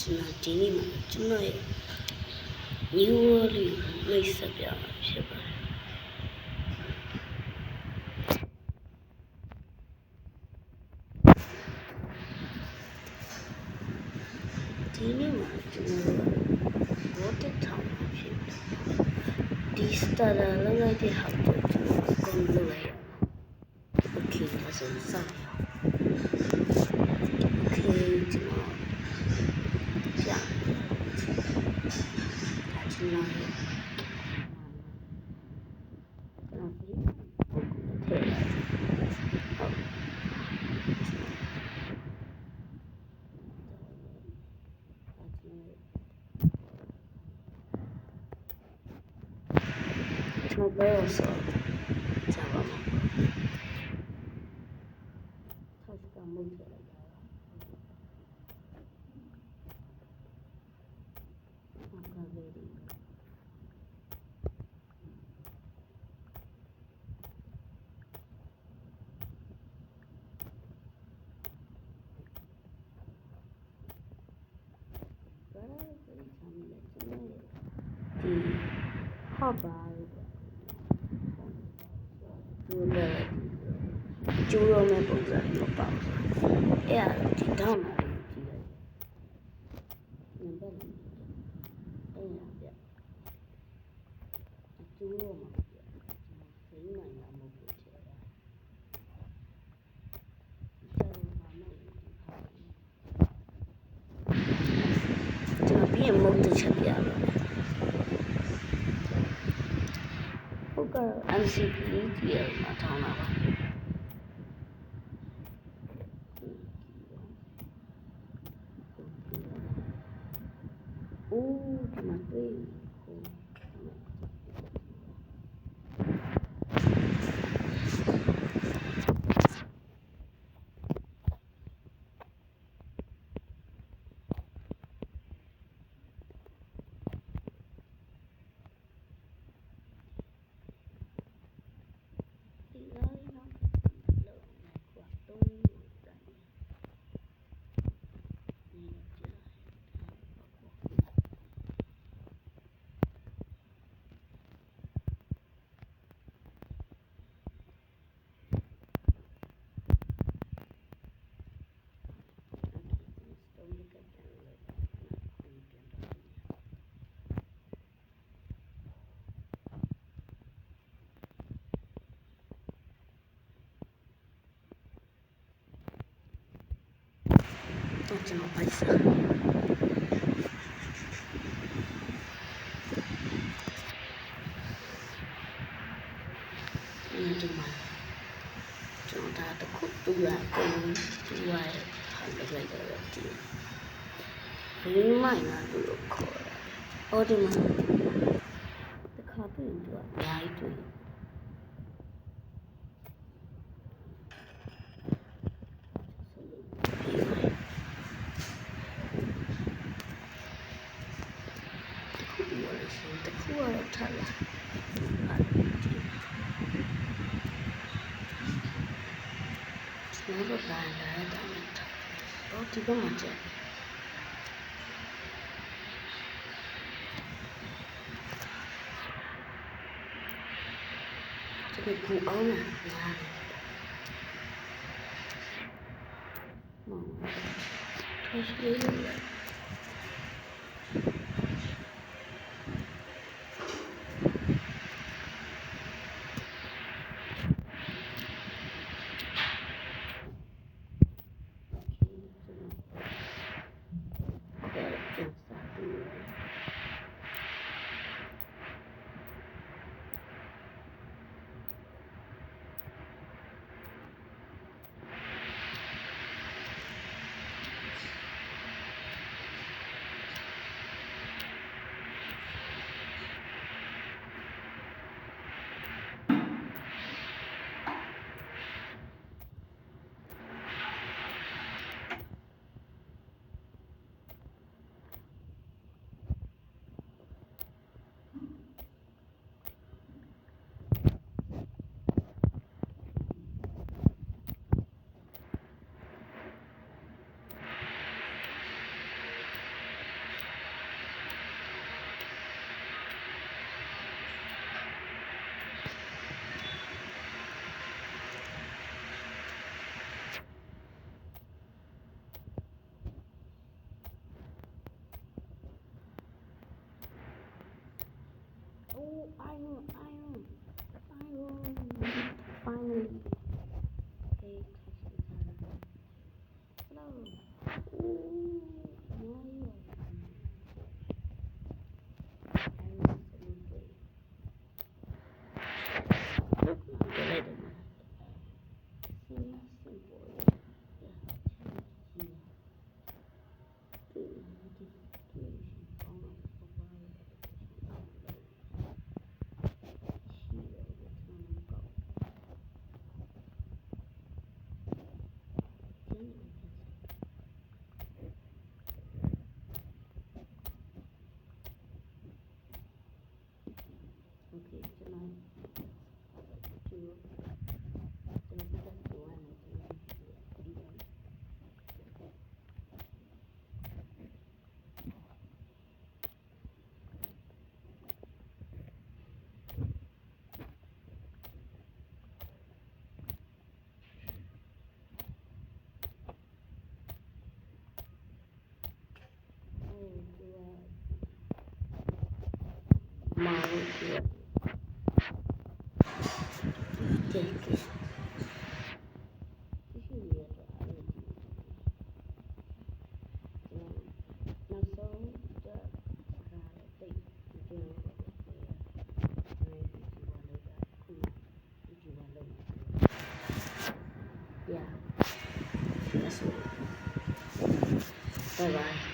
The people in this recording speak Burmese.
ဒီနေ့မှာကျွန်တော်ရဲ့ new world လေးမိတ်ဆက်ပြမှာဖြစ်ပါတယ်ဒီနေ့မှာကျွန်တော် rocket ထောင်မှာဖြစ်ဒီ starter လောက်လိုက်တဲ့ဟာကိုကျွန်တော်အကုန်လုပ်လိုက်ရအောင် okay ဒါဆိုစရအောင် okay ကျွန်တော်ပြဒါကျွန်တော်ရဲ့ကျွန်တော်ဘယ်လိုဆိုကြပါမယ်ထောက်ကမုတ်တယ်လိုက်တာဟုတ်ကဲ့ဒီဟောပါကျိုးရောမဲ့ပုံစံမျိုးပေါ့အဲ့ဒါဒီတောင်းလာကြည့်လိုက်နံပါတ်အဲ့ဒါပြကျိုးရောမှာပြစိမ့်နိုင်တာမဟုတ်ဘူးချေတာကျွန်တော်ပြီးရင်မုတ်တစ်ချက်ပြပါမယ်ဟုတ်ကဲ့ MCP ကြီးရမှာထောင်းတာပါဒီမှာတွေ့ကိုကျွန်တော်ပိုက်စားဒီမှာကျွန်တော်ဒါတခုတူလာကုန်တူရဟာလောက်လိုက်တော့ဒီဘင်းမိုင်းလာလို့ခေါ်တယ်အော်ဒီမှာတခါတွေ့ရင်သူကအများကြီးတွေ့တခုကတော့ထားလာကျွန်တော်ဘာလဲတာမတာတော့ဒီကမှကျဒီကူအောင်လားညာထောက်ရှိလို့ Oh, iron. Finally. Okay, hello. Oh, now you are. Okay, tonight. Yeah, that's it. Bye bye.